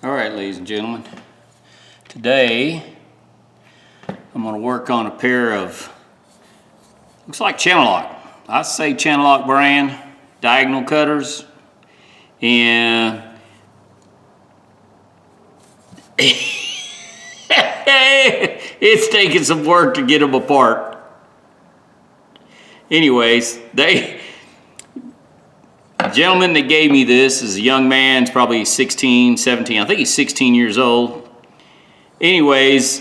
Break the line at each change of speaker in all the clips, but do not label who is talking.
All right, ladies and gentlemen, today I'm going to work on a pair of, looks like Channellock. I say Channellock brand diagonal cutters, and it's taking some work to get them apart. Anyways, the gentleman that gave me this is a young man. He's probably 16, 17. I think he's 16 years old. Anyways,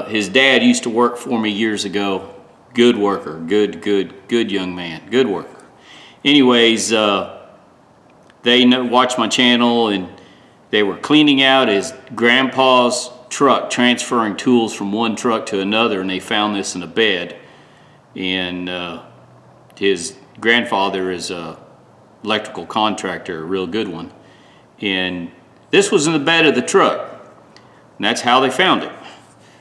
his dad used to work for me years ago. Good worker, good young man, good worker. Anyways, they watched my channel and they were cleaning out his grandpa's truck, transferring tools from one truck to another, and they found this in a bed. And his grandfather is a electrical contractor, a real good one. And this was in the bed of the truck. And that's how they found it.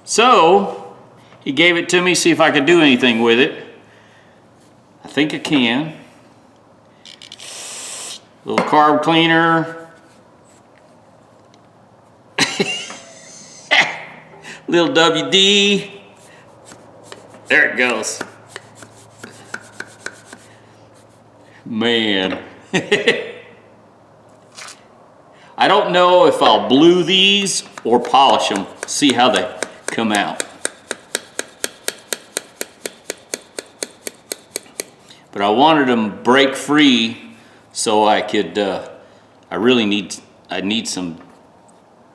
So he gave it to me, see if I could do anything with it. I think I can. Little carb cleaner. Little WD. There it goes. Man. I don't know if I'll blue these or polish them, see how they come out. But I wanted them break free so I could, I need some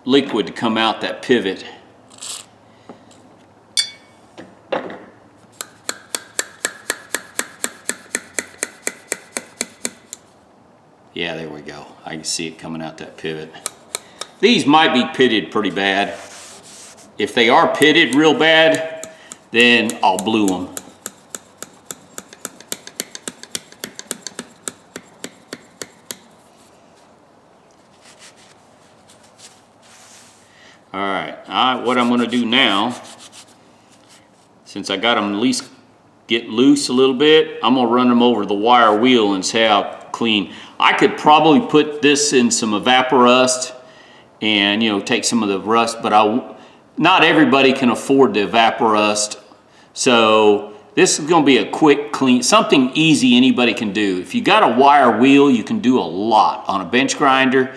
liquid to come out that pivot. Yeah, there we go. I can see it coming out that pivot. These might be pitted pretty bad. If they are pitted real bad, then I'll blue them. All right, what I'm gonna do now, since I got them at least get loose a little bit, I'm gonna run them over the wire wheel and see how clean. I could probably put this in some evaporust and take some of the rust, but not everybody can afford the evaporust. So this is gonna be a quick clean, something easy anybody can do. If you got a wire wheel, you can do a lot on a bench grinder.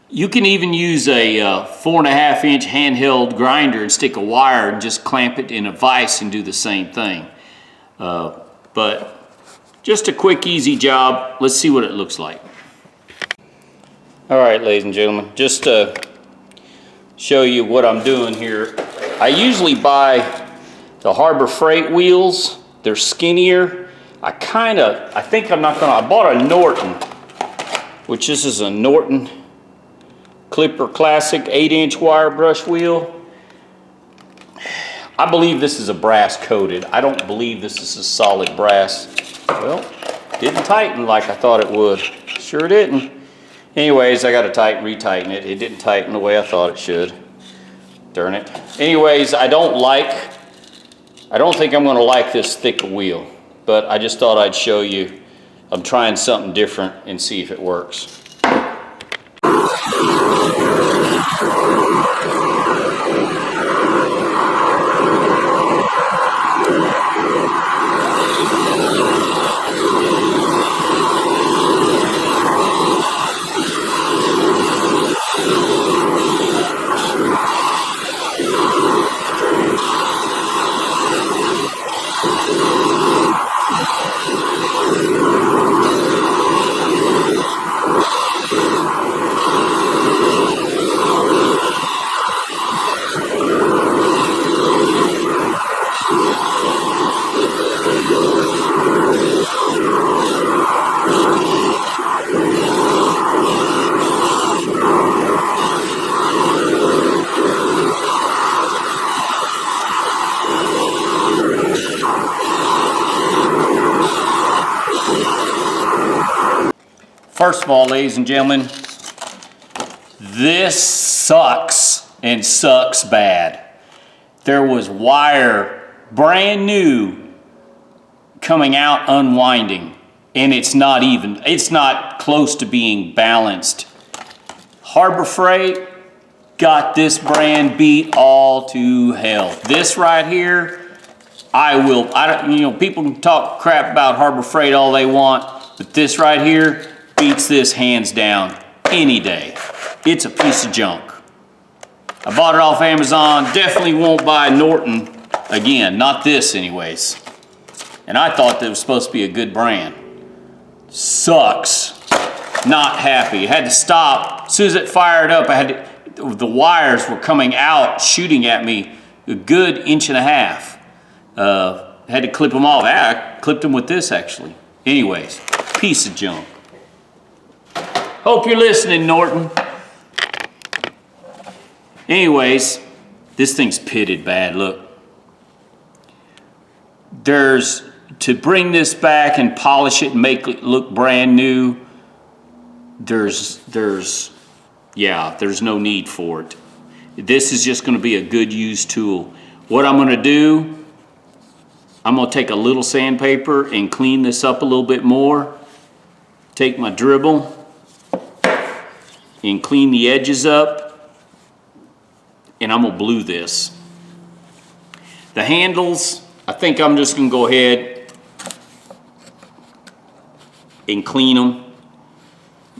You can even use a 4.5 inch handheld grinder and stick a wire and just clamp it in a vise and do the same thing. But just a quick, easy job. Let's see what it looks like. All right, ladies and gentlemen, just to show you what I'm doing here. I usually buy the Harbor Freight wheels. They're skinnier. I bought a Norton, which this is a Norton Clipper Classic 8-inch wire brush wheel. I believe this is a brass coated. I don't believe this is a solid brass. Well, didn't tighten like I thought it would. Sure didn't. Anyways, I got to retighten it. It didn't tighten the way I thought it should. Darn it. Anyways, I don't think I'm going to like this thick wheel, but I just thought I'd show you. I'm trying something different and see if it works. First of all, ladies and gentlemen, this sucks and sucks bad. There was wire, brand new, coming out unwinding, and it's not close to being balanced. Harbor Freight, got this brand beat all to hell. This right here, people can talk crap about Harbor Freight all they want, but this right here beats this hands down any day. It's a piece of junk. I bought it off Amazon. Definitely won't buy Norton again. Not this anyways. And I thought that it was supposed to be a good brand. Sucks. Not happy. I had to stop. As soon as it fired up, the wires were coming out, shooting at me a good 1.5 inches. Had to clip them off. I clipped them with this actually. Anyways, piece of junk. Hope you're listening, Norton. Anyways, this thing's pitted bad, look. To bring this back and polish it and make it look brand new, there's no need for it. This is just gonna be a good used tool. What I'm gonna do, I'm gonna take a little sandpaper and clean this up a little bit more. Take my dribble and clean the edges up, and I'm gonna blue this. The handles, I think I'm just gonna go ahead and clean them.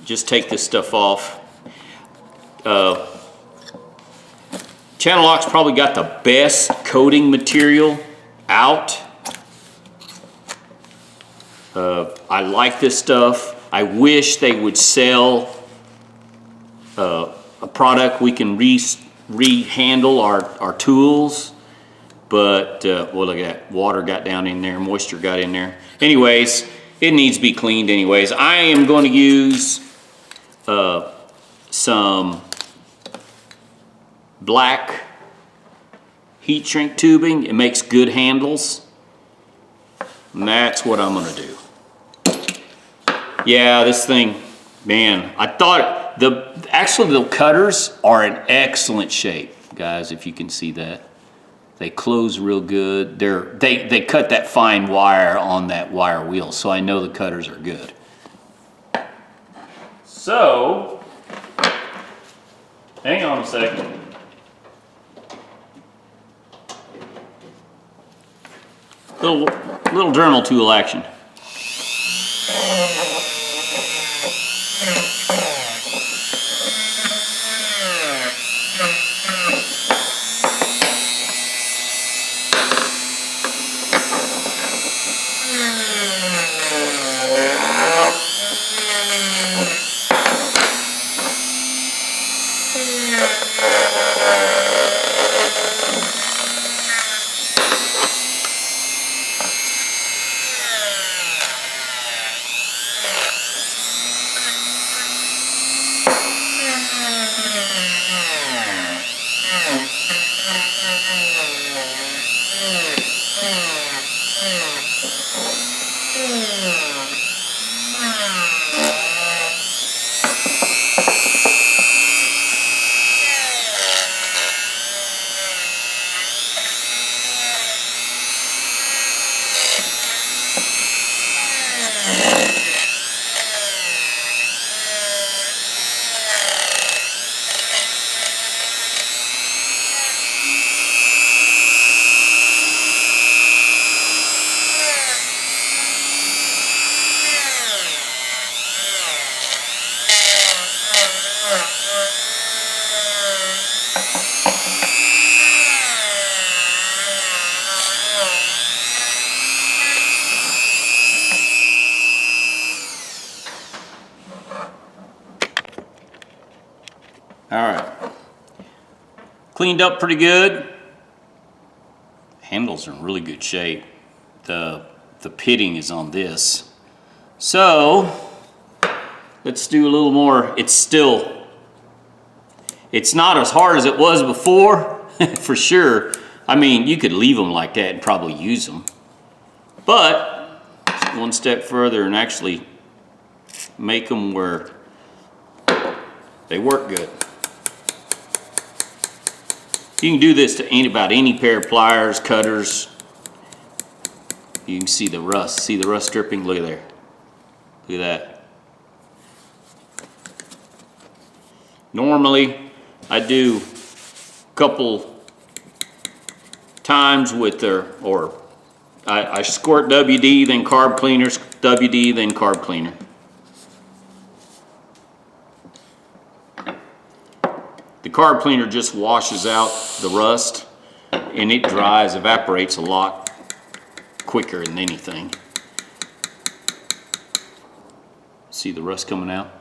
Just take this stuff off. Channellock's probably got the best coating material out. I like this stuff. I wish they would sell a product we can re-handle our tools, but well, look at that, water got down in there, moisture got in there. Anyways, it needs to be cleaned anyways. I am going to use some black heat shrink tubing. It makes good handles, and that's what I'm going to do. Yeah, this thing, man, I thought actually the cutters are in excellent shape, guys, if you can see that. They close real good. They cut that fine wire on that wire wheel, so I know the cutters are good. So, hang on a second. Little journal tool action. All right, cleaned up pretty good. Handles are in really good shape. The pitting is on this. So let's do a little more. It's not as hard as it was before, for sure. I mean, you could leave them like that and probably use them. But one step further and actually make them where they work good. You can do this to about any pair of pliers, cutters. You can see the rust. See the rust dripping? Look at there. Look at that. Normally, I do a couple times with I squirt WD, then carb cleaner, WD, then carb cleaner. The carb cleaner just washes out the rust, and it dries, evaporates a lot quicker than anything. See the rust coming out?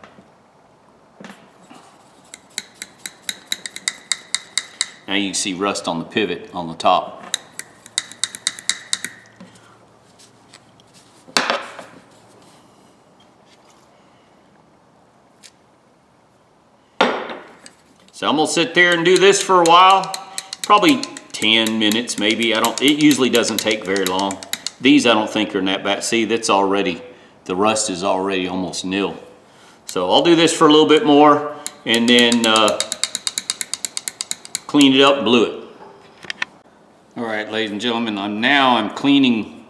Now you can see rust on the pivot on the top. So I'm gonna sit there and do this for a while, probably 10 minutes maybe. It usually doesn't take very long. These I don't think are that bad. See, the rust is already almost nil. So I'll do this for a little bit more and then clean it up and blue it. All right, ladies and gentlemen, I'm cleaning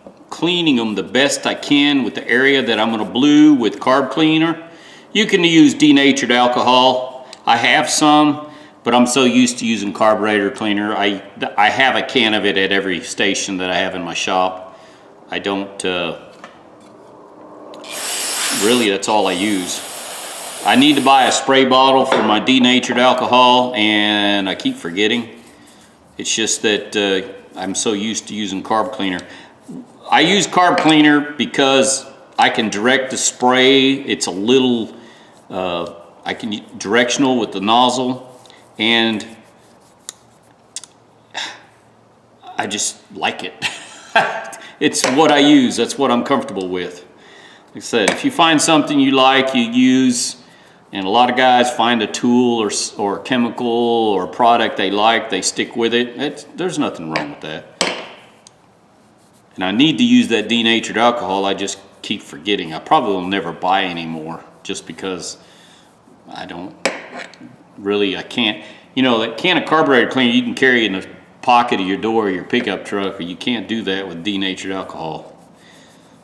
them the best I can with the area that I'm gonna blue with carb cleaner. You can use denatured alcohol. I have some, but I'm so used to using carburetor cleaner. I have a can of it at every station that I have in my shop. I don't, really that's all I use. I need to buy a spray bottle for my denatured alcohol, and I keep forgetting. It's just that I'm so used to using carb cleaner. I use carb cleaner because I can direct the spray. It's a little, I can directional with the nozzle, and I just like it. It's what I use. That's what I'm comfortable with. Like I said, if you find something you like, you use, and a lot of guys find a tool or a chemical or a product they like, they stick with it. There's nothing wrong with that. And I need to use that denatured alcohol. I just keep forgetting. I probably will never buy any more just because I can't. You know, that can of carburetor cleaner you can carry in the pocket of your door or your pickup truck, or you can't do that with denatured alcohol.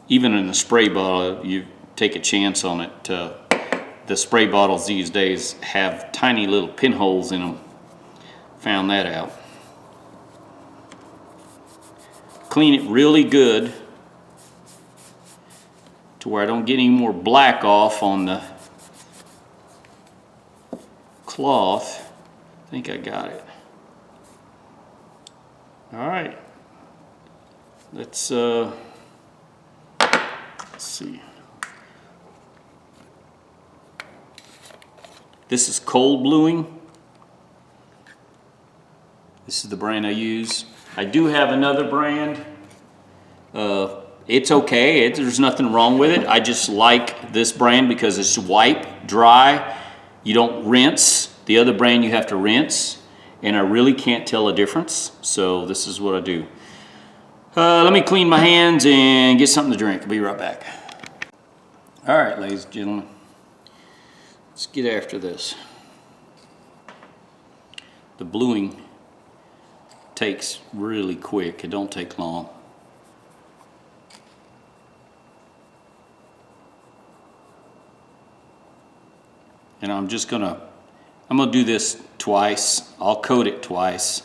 Even in a spray bottle, you take a chance on it. The spray bottles these days have tiny little pinholes in them. Found that out. Clean it really good to where I don't get any more black off on the cloth. I think I got it. All right. Let's see. This is cold bluing. This is the brand I use. I do have another brand. It's okay. There's nothing wrong with it. I just like this brand because it's wipe, dry. You don't rinse. The other brand you have to rinse, and I really can't tell a difference. So this is what I do. Let me clean my hands and get something to drink. I'll be right back. All right, ladies and gentlemen, let's get after this. The bluing takes really quick. It don't take long. And I'm gonna do this twice. I'll coat it twice.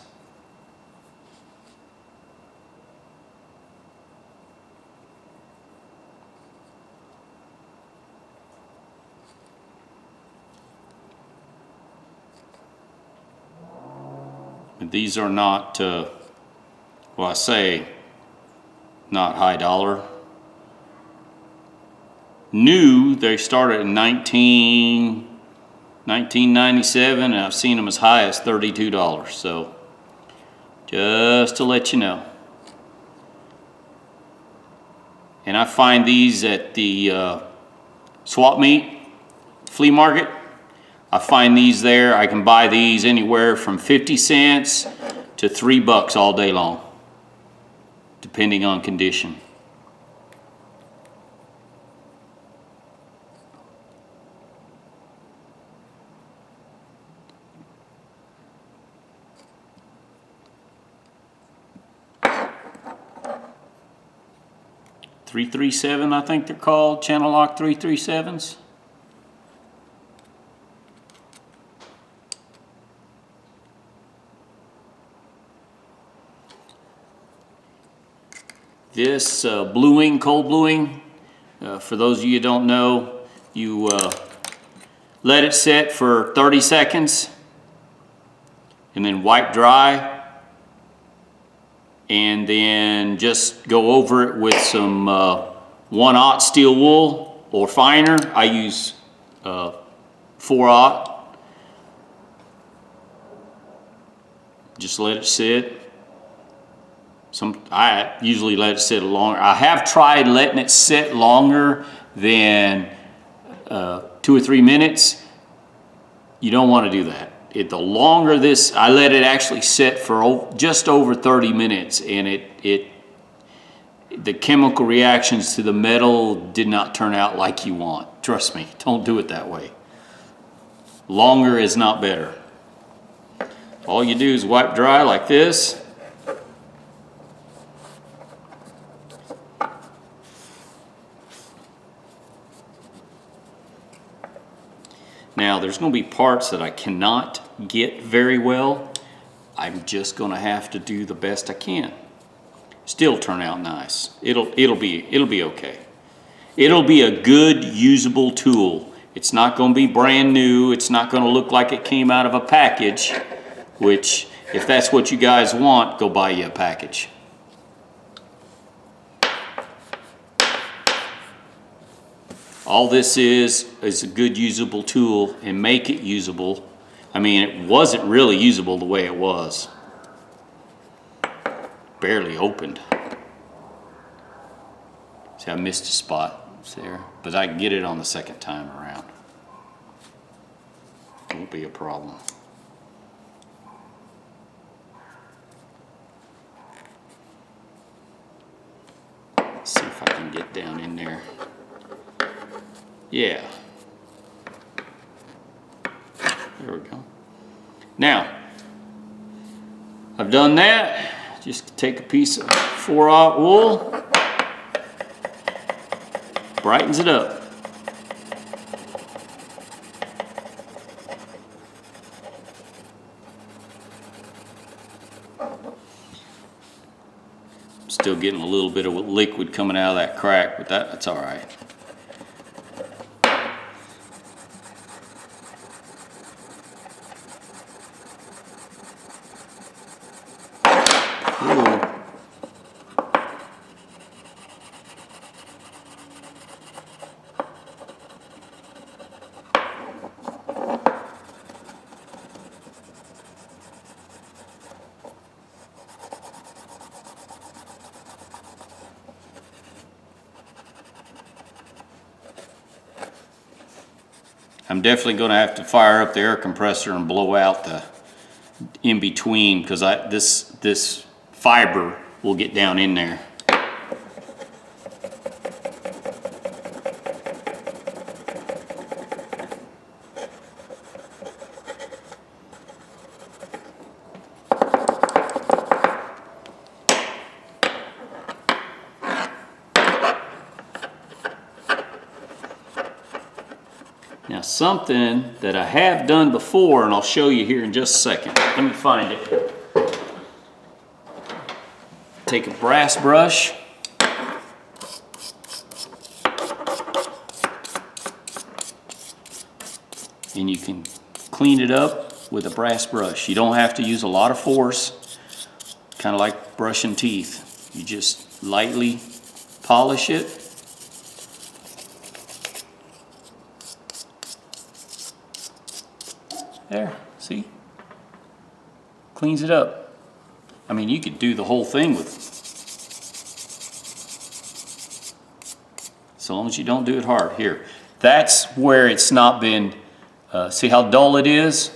And these are not, well, I say not high dollar. New, they started in 1997, and I've seen them as high as $32. So just to let you know. And I find these at the swap meet, flea market. I find these there. I can buy these anywhere from 50 cents to $3 all day long, depending on condition. .337, I think they're called, Channellock 337s. This bluing, cold bluing, for those of you who don't know, you let it set for 30 seconds and then wipe dry, and then just go over it with some 1/0 steel wool or finer. I use 4/0. Just let it sit. I usually let it sit longer. I have tried letting it sit longer than 2 or 3 minutes. You don't want to do that. The longer this, I let it actually sit for just over 30 minutes, and the chemical reactions to the metal did not turn out like you want. Trust me, don't do it that way. Longer is not better. All you do is wipe dry like this. Now there's going to be parts that I cannot get very well. I'm just going to have to do the best I can. Still turn out nice. It'll be okay. It'll be a good usable tool. It's not going to be brand new. It's not going to look like it came out of a package, which if that's what you guys want, go buy you a package. All this is a good usable tool, and make it usable. I mean, it wasn't really usable the way it was. Barely opened. See, I missed a spot there, but I can get it on the second time around. Won't be a problem. Let's see if I can get down in there. Yeah. There we go. Now, I've done that. Just take a piece of 4/0 wool. Brightens it up. Still getting a little bit of liquid coming out of that crack, but that's all right. I'm definitely going to have to fire up the air compressor and blow out the in between, because this fiber will get down in there. Now, something that I have done before, and I'll show you here in just a second. Let me find it. Take a brass brush. And you can clean it up with a brass brush. You don't have to use a lot of force, kind of like brushing teeth. You just lightly polish it. There, see? Cleans it up. I mean, you could do the whole thing with it. So long as you don't do it hard. Here, that's where it's not been, see how dull it is?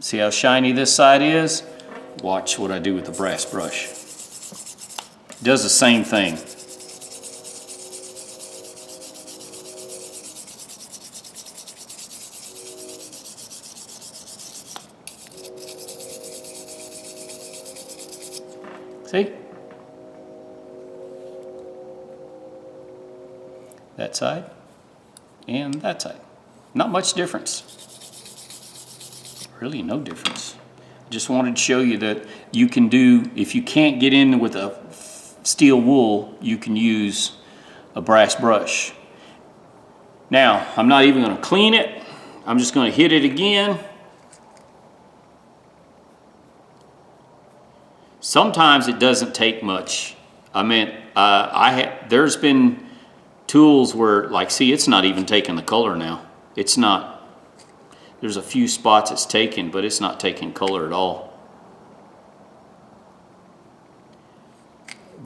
See how shiny this side is? Watch what I do with the brass brush. It does the same thing. See? That side and that side. Not much difference. Really no difference. Just wanted to show you that you can do, if you can't get in with a steel wool, you can use a brass brush. Now, I'm not even going to clean it. I'm just going to hit it again. Sometimes it doesn't take much. I mean, there's been tools where, like, see, it's not even taking the color now. It's not. There's a few spots it's taken, but it's not taking color at all.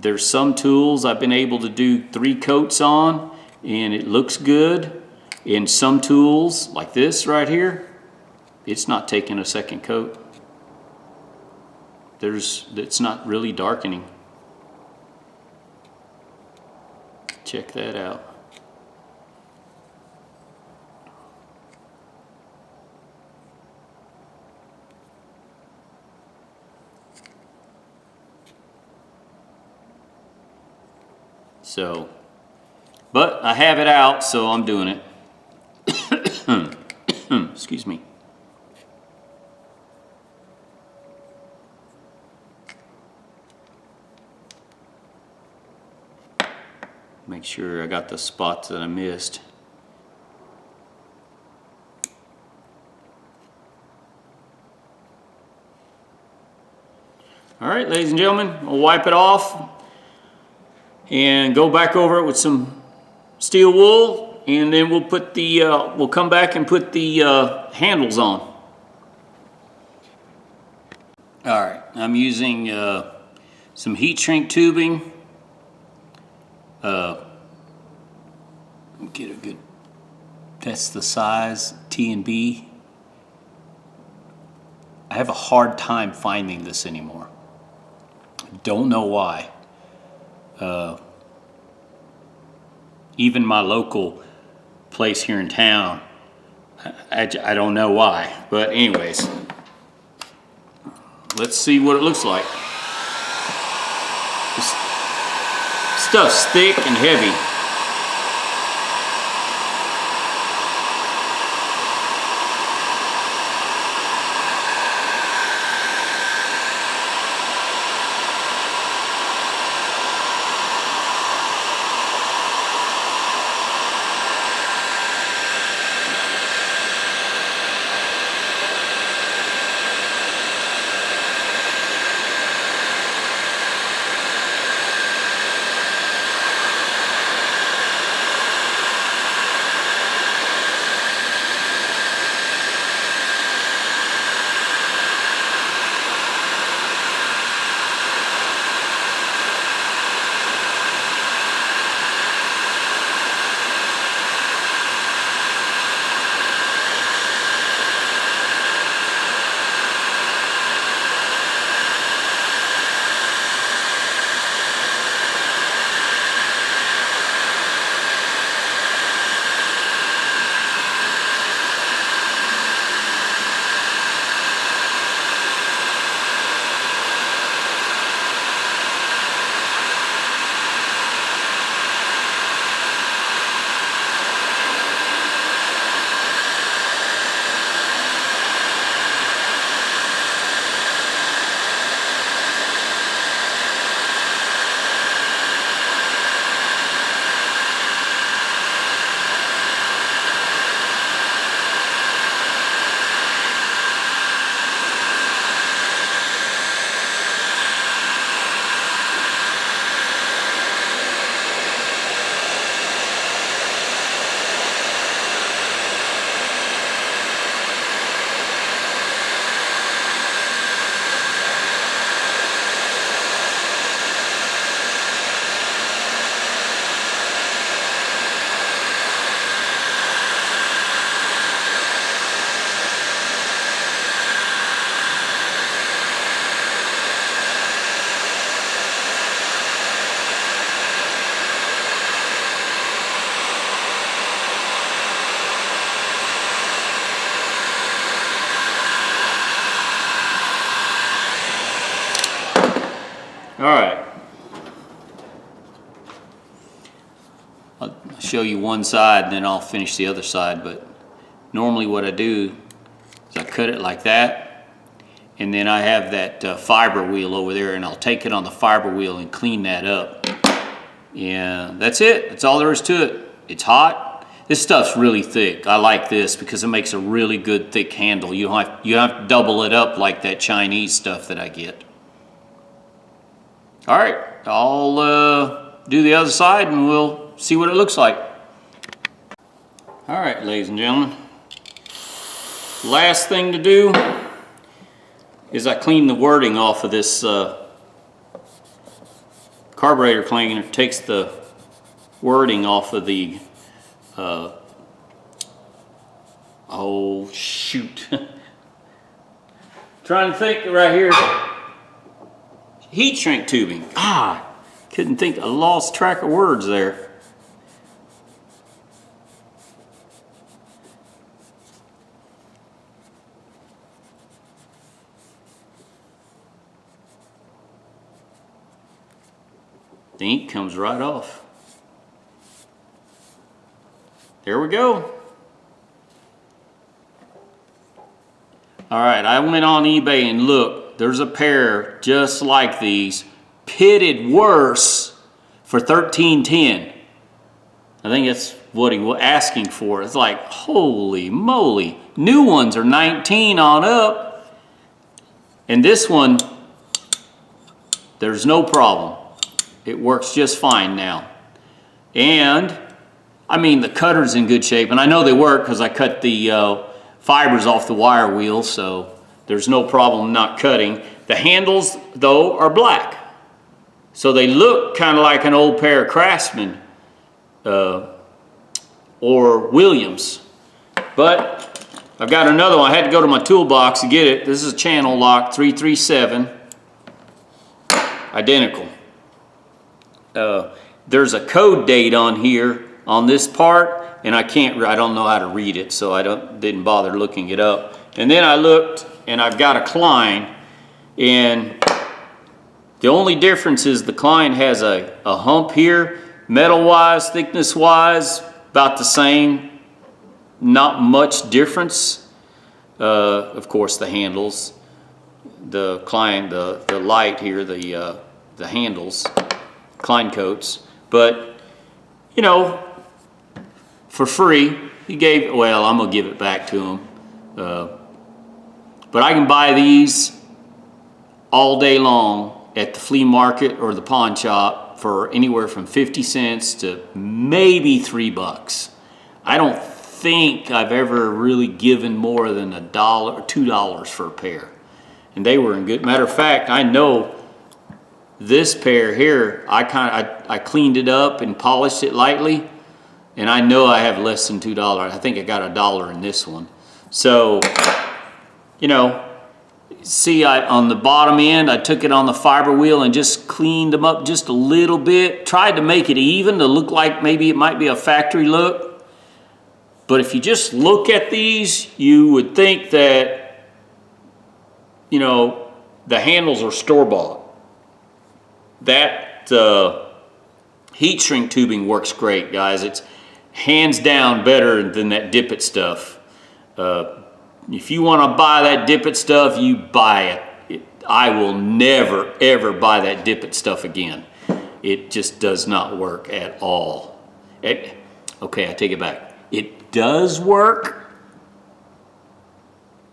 There's some tools I've been able to do 3 coats on, and it looks good. And some tools, like this right here, it's not taking a second coat. It's not really darkening. Check that out. So, but I have it out, so I'm doing it. Excuse me. Make sure I got the spots that I missed. All right, ladies and gentlemen, I'll wipe it off and go back over it with some steel wool, and then we'll put the we'll come back and put the handles on. All right, I'm using some heat shrink tubing. Get a good, that's the size, T and B. I have a hard time finding this anymore. Don't know why. Even my local place here in town, I don't know why. But anyways, let's see what it looks like. This stuff's thick and heavy. All right. I'll show you one side and then I'll finish the other side, but normally what I do is I cut it like that, And then I have that fiber wheel over there, and I'll take it on the fiber wheel and clean that up. Yeah, that's it. That's all there is to it. It's hot. This stuff's really thick. I like this because it makes a really good thick handle. You don't have to double it up like that Chinese stuff that I get. All right, I'll do the other side and we'll see what it looks like. All right, ladies and gentlemen. Last thing to do is I clean the wording off of this carburetor cleaner. Takes the wording off of the oh shoot. Trying to think right here. Heat shrink tubing. Couldn't think. I lost track of words there. The ink comes right off. There we go. All right, I went on eBay and looked. There's a pair just like these, pitted worse, for $13.10. I think that's what he was asking for. It's like, holy moly. New ones are $19 on up. And this one, there's no problem. It works just fine now. And, I mean, the cutter's in good shape. And I know they work because I cut the fibers off the wire wheel, so there's no problem not cutting. The handles, though, are black. So they look kind of like an old pair of Craftsman or Williams. But I've got another one. I had to go to my toolbox to get it. This is a Channellock 337. Identical. There's a code date on here on this part, and I don't know how to read it, so I didn't bother looking it up. And then I looked, and I've got a Klein, and the only difference is the Klein has a hump here, metal-wise, thickness-wise, about the same, not much difference. Of course, the handles, the Klein, the light here, the handles, Klein coats, but you know, for free, he gave, well, I'm gonna give it back to him. But I can buy these all day long at the flea market or the pawn shop for anywhere from 50 cents to maybe $3. I don't think I've ever really given more than $1 or $2 for a pair. And they were in good, matter of fact, I know this pair here, I cleaned it up and polished it lightly, and I know I have less than $2. I think I got $1 in this one. So, you know, see, on the bottom end, I took it on the fiber wheel and just cleaned them up just a little bit. Tried to make it even to look like maybe it might be a factory look. But if you just look at these, you would think that, you know, the handles are store-bought. That heat shrink tubing works great, guys. It's hands down better than that Dip It stuff. If you want to buy that Dip It stuff, you buy it. I will never, ever buy that Dip It stuff again. It just does not work at all. Okay, I take it back. It does work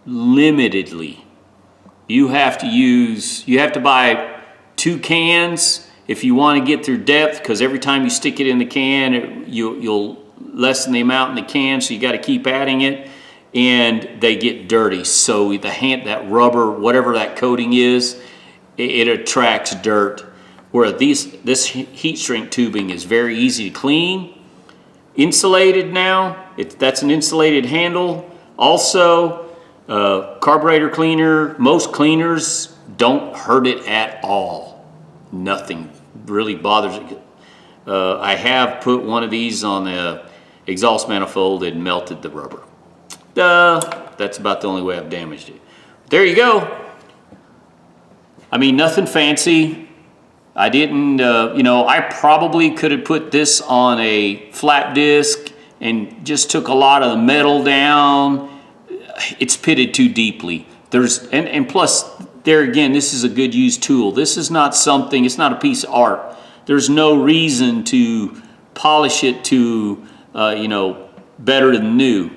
limitedly. You have to buy 2 cans if you want to get through depth, because every time you stick it in the can, you'll lessen the amount in the can, so you got to keep adding it, and they get dirty. So that rubber, whatever that coating is, it attracts dirt. Where this heat shrink tubing is very easy to clean, insulated now. That's an insulated handle. Also, carburetor cleaner, most cleaners don't hurt it at all. Nothing really bothers it. I have put one of these on the exhaust manifold and melted the rubber. That's about the only way I've damaged it. There you go. I mean, nothing fancy. I didn't, you know, I probably could have put this on a flat disc and just took a lot of the metal down. It's pitted too deeply. And plus, there again, this is a good used tool. This is not something, it's not a piece of art. There's no reason to polish it to, you know, better than new.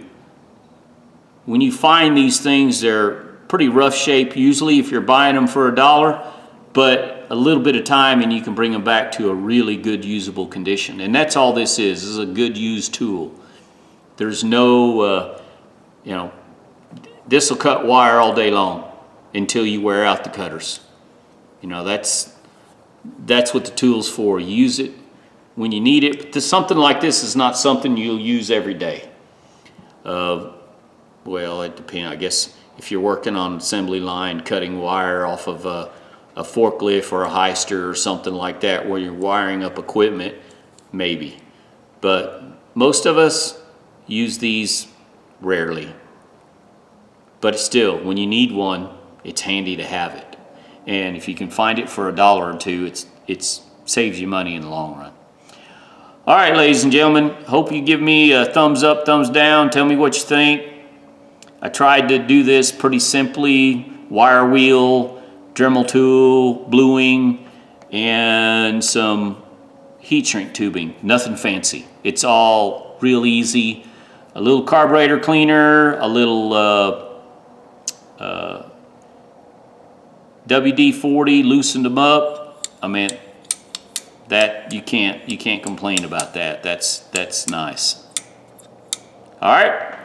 When you find these things, they're pretty rough shape usually if you're buying them for $1, but a little bit of time and you can bring them back to a really good usable condition. And that's all this is. This is a good used tool. There's no, you know, this will cut wire all day long until you wear out the cutters. You know, that's what the tool's for. Use it when you need it. But something like this is not something you'll use every day. Well, it depends. I guess if you're working on an assembly line, cutting wire off of a forklift or a heister or something like that where you're wiring up equipment, maybe. But most of us use these rarely. But still, when you need one, it's handy to have it. And if you can find it for $1 or $2, it saves you money in the long run. All right, ladies and gentlemen, hope you give me a thumbs up, thumbs down. Tell me what you think. I tried to do this pretty simply. Wire wheel, Dremel tool, bluing, and some heat shrink tubing. Nothing fancy. It's all real easy. A little carburetor cleaner, a little WD-40 loosened them up. I mean, that you can't complain about that. That's nice. All right,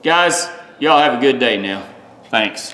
guys, y'all have a good day now. Thanks.